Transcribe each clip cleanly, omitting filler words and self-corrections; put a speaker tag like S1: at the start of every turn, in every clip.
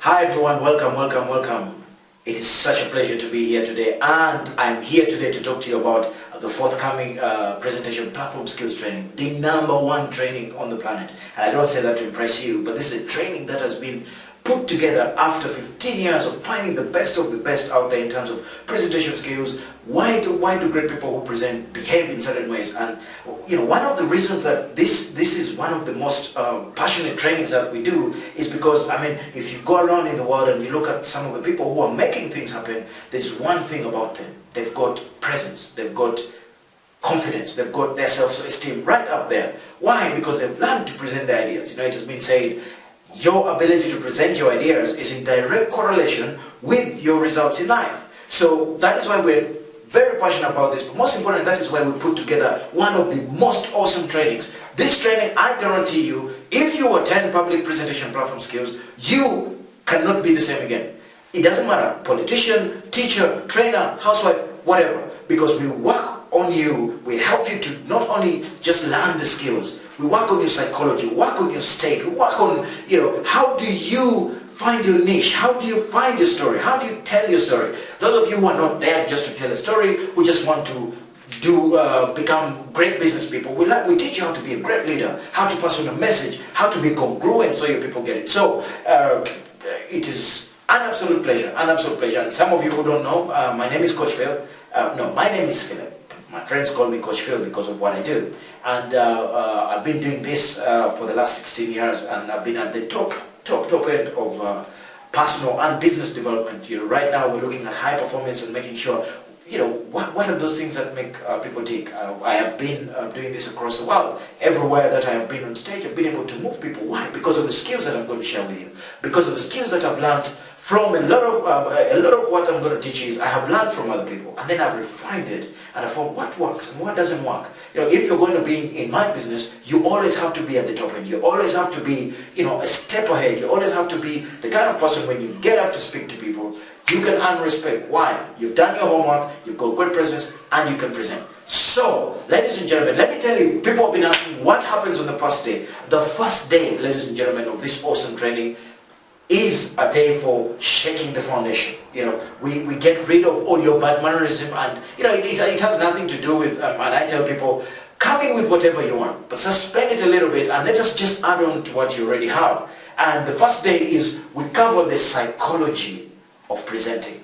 S1: Hi everyone, welcome. It is such a pleasure to be here today, and I'm here today to talk to you about the forthcoming presentation platform skills training, the #1 training on the planet. And I don't say that to impress you, but this is a training that has been put together after 15 years of finding the best of the best out there in terms of presentation skills. Why do great people who present behave in certain ways? And one of the reasons that this is one of the most passionate trainings that we do is because, if you go around in the world and you look at some of the people who are making things happen, there's one thing about them. They've got presence, they've got confidence, they've got their self-esteem right up there. Why? Because they've learned to present their ideas. It has been said, your ability to present your ideas is in direct correlation with your results in life. So that is why we're very passionate about this, but most importantly, that is why we put together one of the most awesome trainings. This training, I guarantee you, if you attend public presentation platform skills, you cannot be the same again. It doesn't matter, politician, teacher, trainer, housewife, whatever, because we work on you, we help you to not only just learn the skills, we work on your psychology, we work on your state, we work on, how do you find your niche, how do you find your story, how do you tell your story. Those of you who are not there just to tell a story, who just want to become great business people, we teach you how to be a great leader, how to pass on a message, how to be congruent so your people get it. So it is an absolute pleasure, And some of you who don't know, my name is Coach Phill. My name is Phill. My friends call me Coach Phill because of what I do. And I've been doing this for the last 16 years, and I've been at the top end of personal and business development. Right now we're looking at high performance and making sure, what are those things that make people tick. I have been doing this across the world. Everywhere that I have been on stage, I've been able to move people. Why? Because of the skills that I'm going to share with you. Because of the skills that I've learned from a lot of what I'm going to teach you is I have learned from other people, and then I've refined it, and I found what works and what doesn't work. If you're going to be in my business, you always have to be at the top end. You always have to be, a step ahead. You always have to be the kind of person when you get up to speak to people, you can earn respect. Why? You've done your homework, you've got great presence, and you can present. So, ladies and gentlemen, let me tell you, people have been asking what happens on the first day. The first day, ladies and gentlemen, of this awesome training is a day for shaking the foundation. We get rid of all your bad mannerism, and it has nothing to do with, and I tell people, come in with whatever you want, but suspend it a little bit and let us just add on to what you already have. And the first day is we cover the psychology of presenting.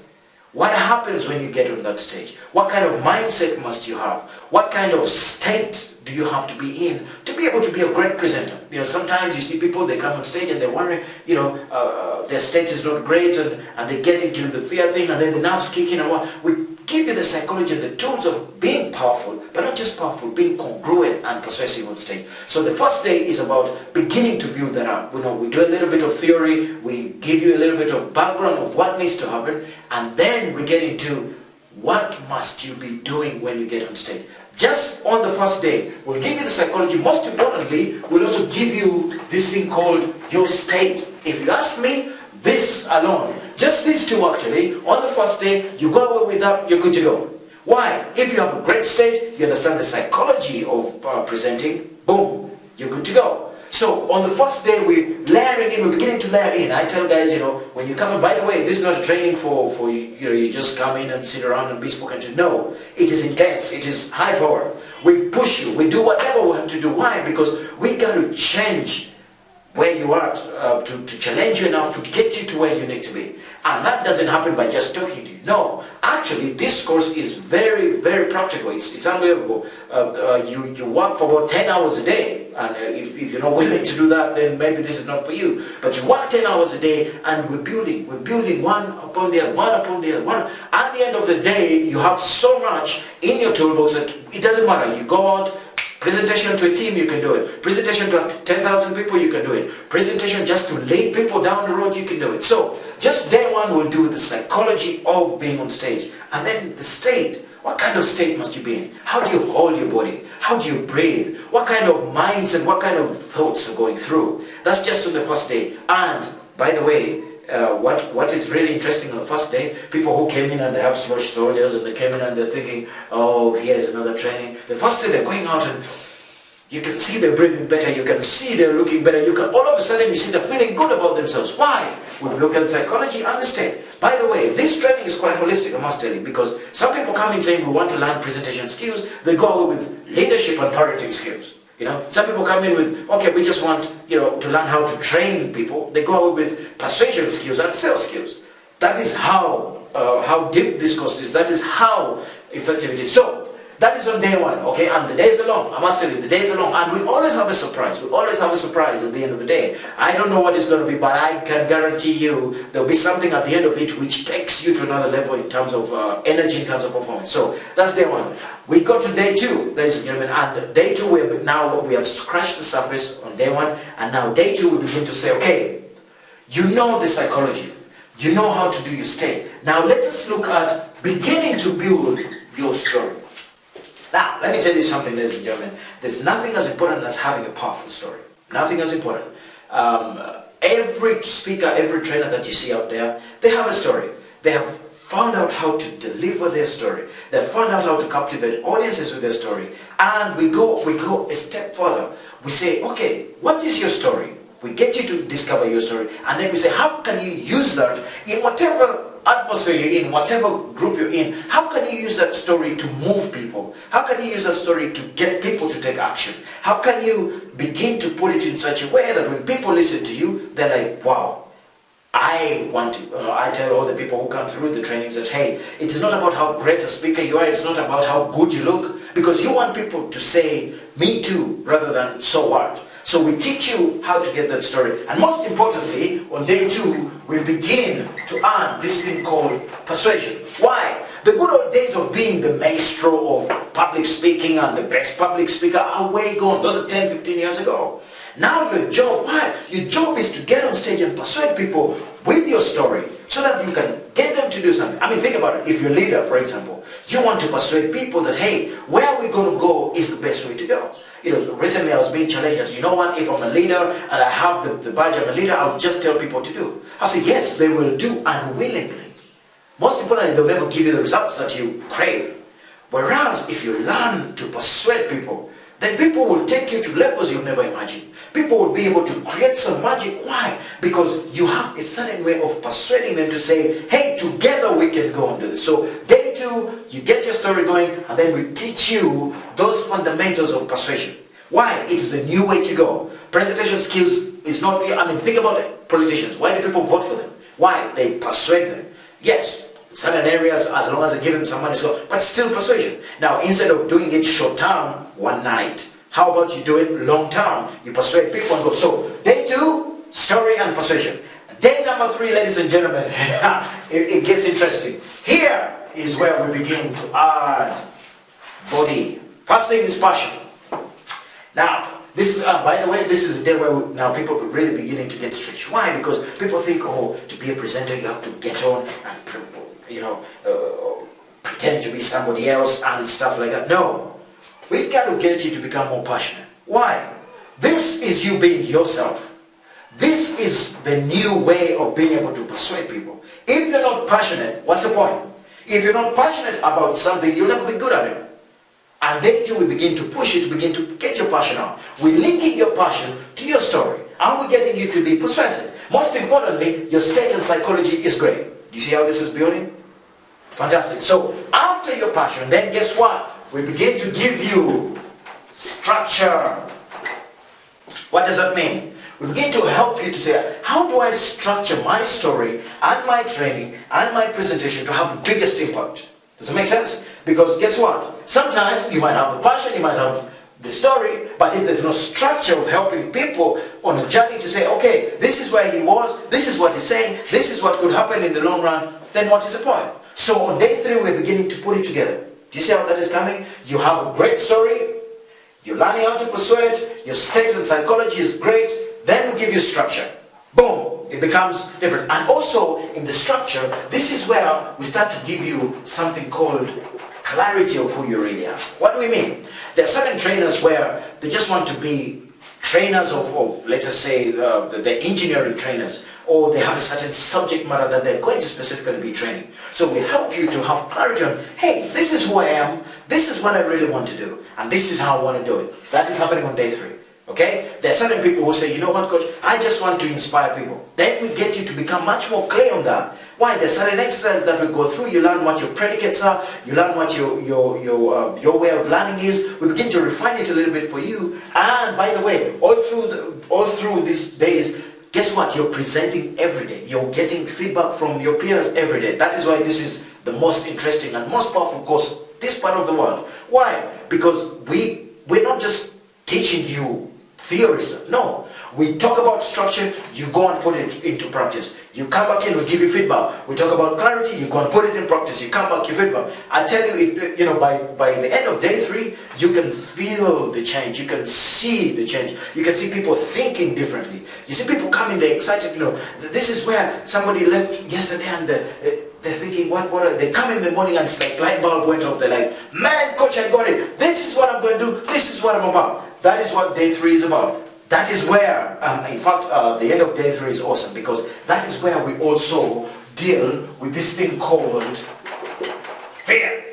S1: What happens when you get on that stage? What kind of mindset must you have? What kind of state do you have to be in to be able to be a great presenter? Sometimes you see people, they come on stage and they're wondering, their state is not great, and they get into the fear thing, and then the nerves kick in, and what? We give you the psychology and the tools of being powerful, but not just powerful, being congruent and persuasive on stage. So the first day is about beginning to build that up. We do a little bit of theory, we give you a little bit of background of what needs to happen, and then we get into what must you be doing when you get on stage. Just on the first day, we'll give you the psychology. Most importantly, we'll also give you this thing called your state. If you ask me, this alone, just these two actually, on the first day, you go away with that, you're good to go. Why? If you have a great state, you understand the psychology of presenting, boom, you're good to go. So on the first day, we're layering in, we're beginning to layer in. I tell guys, when you come in, by the way, this is not a training for you just come in and sit around and be spoken to. No, it is intense, it is high power. We push you, we do whatever we have to do. Why? Because we got to change where you are to challenge you enough to get you to where you need to be. And that doesn't happen by just talking to you. No, actually this course is very, very practical. It's unbelievable. You work for about 10 hours a day, and if you're not willing to do that, then maybe this is not for you. But you work 10 hours a day, and we're building one upon the other, one upon the other. At the end of the day, you have so much in your toolbox that it doesn't matter. You go out, presentation to a team, you can do it. Presentation to 10,000 people, you can do it. Presentation just to lead people down the road, you can do it. So, just day one we'll do the psychology of being on stage. And then the state. What kind of state must you be in? How do you hold your body? How do you breathe? What kind of minds and what kind of thoughts are going through? That's just on the first day. And, by the way, what is really interesting on the first day, people who came in and they have slush shoulders and they came in and they're thinking, oh, here's another training. The first day they're going out and You can see they're breathing better. You can see they're looking better. You can, all of a sudden, you see they're feeling good about themselves. Why? We look at psychology, understand. By the way, this training is quite holistic, I must tell you, because some people come in saying we want to learn presentation skills. They go away with leadership and parenting skills. You know, some people come in with, okay, we just want, you know, to learn how to train people. They go away with persuasion skills and sales skills. That is how deep this course is. That is how effective it is. So, that is on day one, okay? And the days are long. I must tell you, the days are long. And we always have a surprise. We always have a surprise at the end of the day. I don't know what it's going to be, but I can guarantee you there'll be something at the end of it which takes you to another level in terms of energy, in terms of performance. So that's day one. We go to day two, ladies and gentlemen. And day two, we have scratched the surface on day one. And now day two, we begin to say, okay, you know the psychology. You know how to do your stay. Now let us look at beginning to build your story. Now, let me tell you something, ladies and gentlemen. There's nothing as important as having a powerful story. Nothing as important. Every speaker, every trainer that you see out there, they have a story. They have found out how to deliver their story. They found out how to captivate audiences with their story. And we go a step further. We say, okay, what is your story? We get you to discover your story. And then we say, how can you use that in whatever atmosphere you're in, whatever group you're in? How can you use that story to move people? How can you use that story to get people to take action? How can you begin to put it in such a way that when people listen to you, they're like, wow, I want to. I tell all the people who come through the trainings that, hey, it is not about how great a speaker you are, it's not about how good you look, because you want people to say, me too, rather than so what. So we teach you how to get that story. And most importantly, on day two, we begin to earn this thing called persuasion. Why? The good old days of being the maestro of public speaking and the best public speaker are way gone. Those are 10, 15 years ago. Now your job, why? Your job is to get on stage and persuade people with your story so that you can get them to do something. I mean, think about it. If you're a leader, for example, you want to persuade people that, hey, where we're going to go is the best way to go. You know, recently I was being challenged as, you know what, if I'm a leader and I have the badge, I'm a leader, I'll just tell people to do. I'll say, yes, they will do unwillingly. Most importantly, they'll never give you the results that you crave. Whereas, if you learn to persuade people, then people will take you to levels you've never imagined. People will be able to create some magic. Why? Because you have a certain way of persuading them to say, hey, together we can go and do this. So day two, you get your story going, and then we teach you those fundamentals of persuasion. Why? It is a new way to go. Presentation skills is not, I mean, think about it. Politicians. Why do people vote for them? Why? They persuade them. Yes, certain areas, as long as they give them some money, but still persuasion. Now, instead of doing it short term, one night, how about you do it long term? You persuade people and go. So, day two, story and persuasion. Day number three, ladies and gentlemen, it gets interesting. Here is where we begin to add body. First thing is passion. Now, this is, by the way, this is a day where now people are really beginning to get stretched. Why? Because people think, oh, to be a presenter, you have to get on and, you know, pretend to be somebody else and stuff like that. No. We've got to get you to become more passionate. Why? This is you being yourself. This is the new way of being able to persuade people. If you're not passionate, what's the point? If you're not passionate about something, you'll never be good at it. And then too, we begin to push it, begin to get your passion out. We're linking your passion to your story. And we're getting you to be persuasive. Most importantly, your state and psychology is great. Do you see how this is building? Fantastic. So, after your passion, then guess what? We begin to give you structure. What does that mean? We begin to help you to say, how do I structure my story and my training and my presentation to have the biggest impact? Does it make sense? Because guess what? Sometimes you might have the passion, you might have the story, but if there's no structure of helping people on a journey to say, okay, this is where he was, this is what he's saying, this is what could happen in the long run, then what is the point? So on day three, we're beginning to put it together. Do you see how that is coming? You have a great story, you're learning how to persuade, your state and psychology is great, then we give you structure. Boom, it becomes different. And also in the structure, this is where we start to give you something called clarity of who you really are. What do we mean? There are certain trainers where they just want to be trainers of let us say, the engineering trainers, or they have a certain subject matter that they're going to specifically be training. So we help you to have clarity on, hey, this is who I am, this is what I really want to do, and this is how I want to do it. That is happening on day 3. Okay? There are certain people who say, you know what, coach, I just want to inspire people. Then we get you to become much more clear on that. Why? There's certain exercises that we go through. You learn what your predicates are. You learn what your way of learning is. We begin to refine it a little bit for you. And by the way, all through these days, guess what? You're presenting every day. You're getting feedback from your peers every day. That is why this is the most interesting and most powerful course this part of the world. Why? Because we're not just teaching you theory stuff. No. We talk about structure, you go and put it into practice. You come back in, we give you feedback. We talk about clarity, you go and put it in practice. You come back, you feedback. I tell you, by the end of day 3, you can feel the change. You can see the change. You can see people thinking differently. You see people coming, they're excited. This is where somebody left yesterday and they're thinking, what are they? Come in the morning and it's like light bulb went off. They're like, man, coach, I got it. This is what I'm going to do. This is what I'm about. That is what day 3 is about. That is where, in fact, the end of day 3 is awesome, because that is where we also deal with this thing called fear.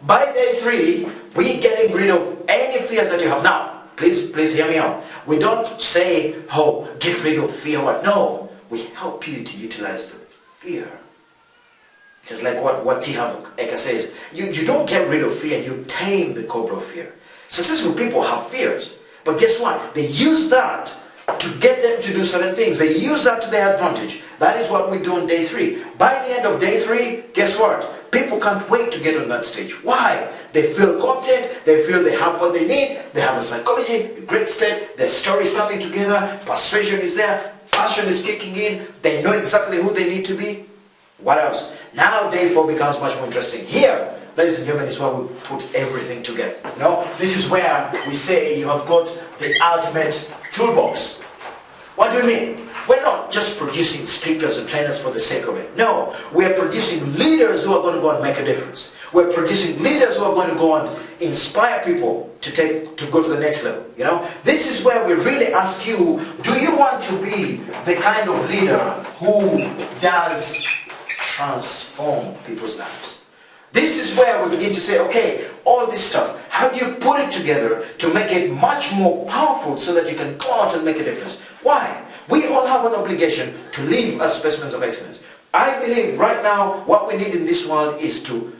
S1: By day 3, we're getting rid of any fears that you have. Now, please hear me out. We don't say, oh, get rid of fear. What? No, we help you to utilize the fear. Just like what T. Harv Eker says. You don't get rid of fear, you tame the cobra of fear. Successful people have fears. But guess what? They use that to get them to do certain things. They use that to their advantage. That is what we do on day 3. By the end of day 3, guess what? People can't wait to get on that stage. Why? They feel confident. They feel they have what they need. They have a psychology, a great state. Their story is coming together. Persuasion is there. Passion is kicking in. They know exactly who they need to be. What else? Now day 4 becomes much more interesting. Here, ladies and gentlemen, is where we put everything together. This is where we say you have got the ultimate toolbox. What do we mean? We're not just producing speakers and trainers for the sake of it. No, we're producing leaders who are going to go and make a difference. We're producing leaders who are going to go and inspire people to go to the next level. This is where we really ask you, do you want to be the kind of leader who does transform people's lives? This is where we begin to say, okay, all this stuff, how do you put it together to make it much more powerful so that you can go out and make a difference? Why? We all have an obligation to live as specimens of excellence. I believe right now what we need in this world is to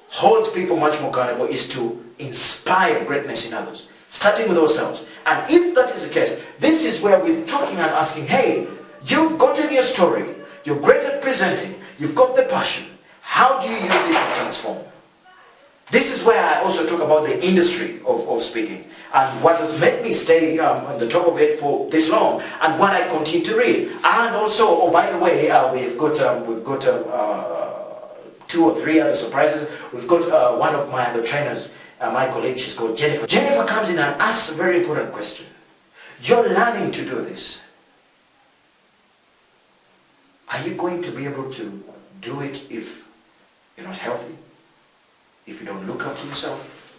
S1: hold people much more accountable, is to inspire greatness in others, starting with ourselves. And if that is the case, this is where we're talking and asking, hey, you've gotten your story, you're great at presenting, you've got the passion. How do you use it to transform? This is where I also talk about the industry of speaking and what has made me stay on the top of it for this long and what I continue to read. And also, oh, by the way, we've got 2 or 3 other surprises. We've got one of my other trainers, my colleague, she's called Jennifer. Jennifer comes in and asks a very important question. You're learning to do this. Are you going to be able to do it if you're not healthy? If you don't look after yourself?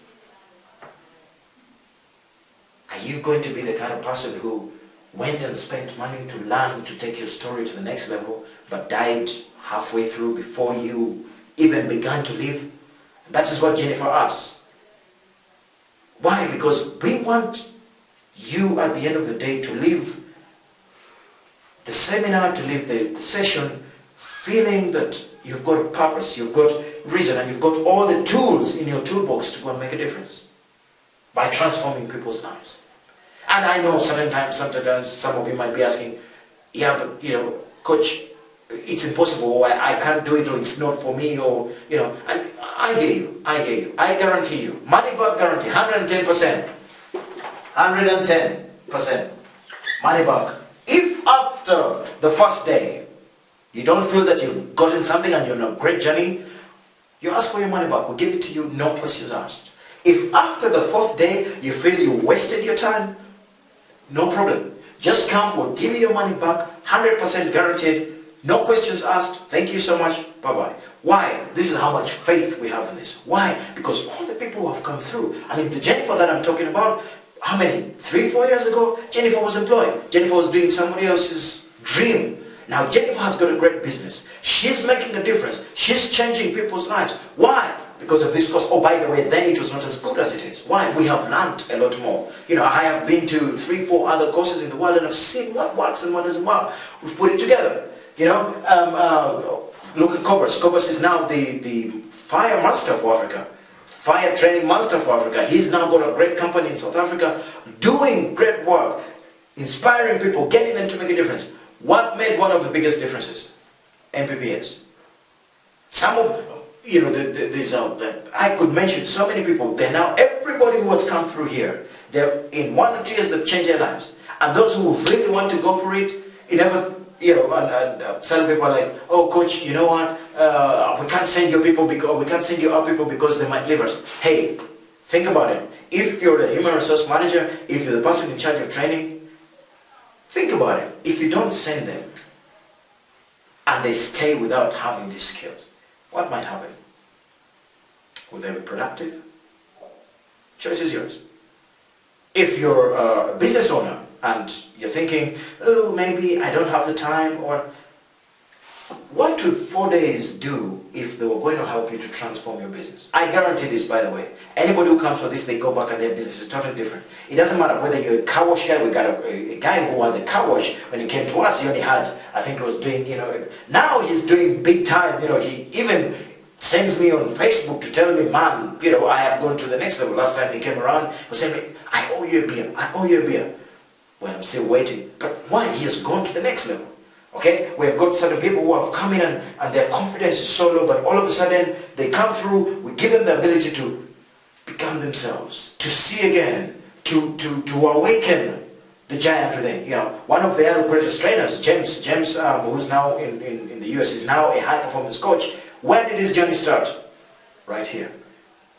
S1: Are you going to be the kind of person who went and spent money to learn to take your story to the next level but died halfway through before you even began to live? That is what Jennifer asks. Why? Because we want you at the end of the day to leave the seminar, to leave the session feeling that you've got a purpose, you've got reason, and you've got all the tools in your toolbox to go and make a difference by transforming people's lives. And I know sometimes some of you might be asking, yeah, but coach, it's impossible, or I can't do it, or it's not for me, or and I hear you, I guarantee you, money back guarantee, 110%, 110% money back. If after the first day you don't feel that you've gotten something and you're on a great journey, you ask for your money back. We'll give it to you, no questions asked. If after the 4th day you feel you wasted your time, no problem. Just come, we'll give you your money back, 100% guaranteed, no questions asked. Thank you so much, bye-bye. Why? This is how much faith we have in this. Why? Because all the people who have come through, I mean, the Jennifer that I'm talking about, how many? 3-4 years ago, Jennifer was employed. Jennifer was doing somebody else's dream. Now Jennifer has got a great business. She's making a difference. She's changing people's lives. Why? because of this course. Oh, by the way, then it was not as good as it is. Why? We have learned a lot more. You know, I have been to 3, 4 other courses in the world and I've seen what works and what doesn't work. We've put it together. You know, look at Cobus. Cobus is now the fire master for Africa. Fire training master for Africa. He's now got a great company in South Africa doing great work, inspiring people, getting them to make a difference. What made one of the biggest differences? MPPS. Some of, you know, I could mention so many people. They're now, everybody who has come through here, they're in 1 or 2 years they've changed their lives. And those who really want to go for it, you never, you know, and some people are like, oh coach, you know what, we can't send your people because, we can't send you our people because they might leave us. Hey, think about it. If you're the human resource manager, if you're the person in charge of training, think about it. If you don't send them and they stay without having these skills, what might happen? Will they be productive? Choice is yours. If you're a business owner and you're thinking, oh, maybe I don't have the time, or what would 4 days do if they were going to help you to transform your business? I guarantee this, by the way. Anybody who comes for this, they go back and their business is totally different. It doesn't matter whether you're a car wash guy. We got a guy who had the car wash. When he came to us, he only had, I think he was doing, you know, now he's doing big time. You know, he even sends me on Facebook to tell me, man, you know, I have gone to the next level. Last time he came around, he was saying, I owe you a beer. I owe you a beer. Well, I'm still waiting. But why? He has gone to the next level. Okay, we have got certain people who have come in and their confidence is so low, but all of a sudden they come through, we give them the ability to become themselves, to see again, to awaken the giant within. You know, one of the other greatest trainers, James, who's now in the US, is now a high performance coach. When did his journey start? Right here.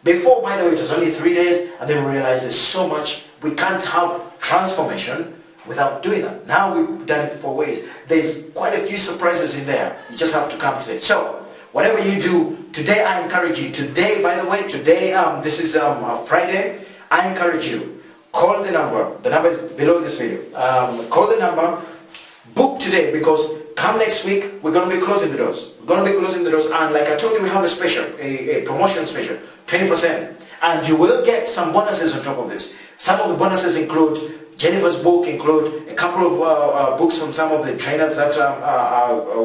S1: Before, by the way, it was only 3 days, and then we realized there's so much, we can't have transformation without doing that. Now we've done it 4 ways. There's quite a few surprises in there. You just have to come to it. So, whatever you do, today I encourage you. Today, by the way, today, this is Friday. I encourage you, call the number. The number is below this video. Call the number, book today, because come next week, we're going to be closing the doors. We're going to be closing the doors, and like I told you, we have a special, a promotion special, 20%. And you will get some bonuses on top of this. Some of the bonuses include Jennifer's book, include a couple of books from some of the trainers that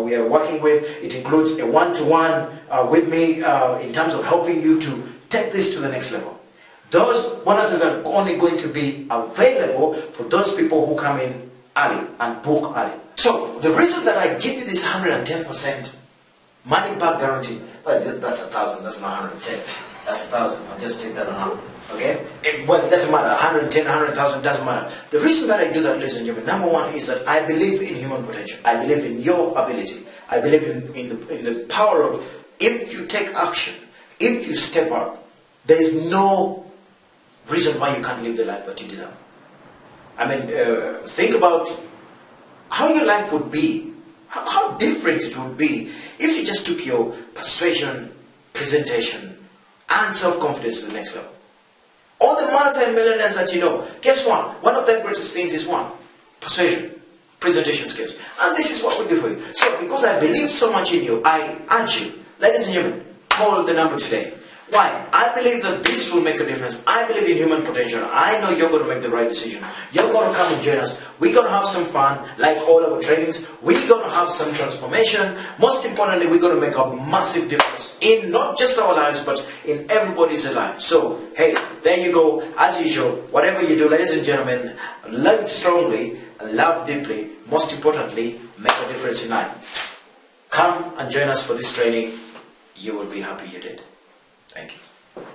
S1: we are working with. It includes a one-to-one with me in terms of helping you to take this to the next level. Those bonuses are only going to be available for those people who come in early and book early. So the reason that I give you this 110% money back guarantee, that's 1,000, that's not 110. That's 1,000. I'll just take that on out. Okay? Well, it doesn't matter. 110, 100,000 doesn't matter. The reason that I do that, ladies and gentlemen, number one is that I believe in human potential. I believe in your ability. I believe in the power of, if you take action, if you step up, there is no reason why you can't live the life that you deserve. I mean, think about how your life would be, how different it would be if you just took your persuasion, presentation, and self-confidence to the next level. All the multi-millionaires that you know, guess what? One of their greatest things is one, persuasion, presentation skills. And this is what we do for you. So because I believe so much in you, I urge you, ladies and gentlemen, call the number today. Why? I believe that this will make a difference. I believe in human potential. I know you're going to make the right decision. You're going to come and join us. We're going to have some fun, like all our trainings. We're going to have some transformation. Most importantly, we're going to make a massive difference in not just our lives, but in everybody's life. So, hey, there you go. As usual, whatever you do, ladies and gentlemen, love strongly, love deeply. Most importantly, make a difference in life. Come and join us for this training. You will be happy you did. Thank you.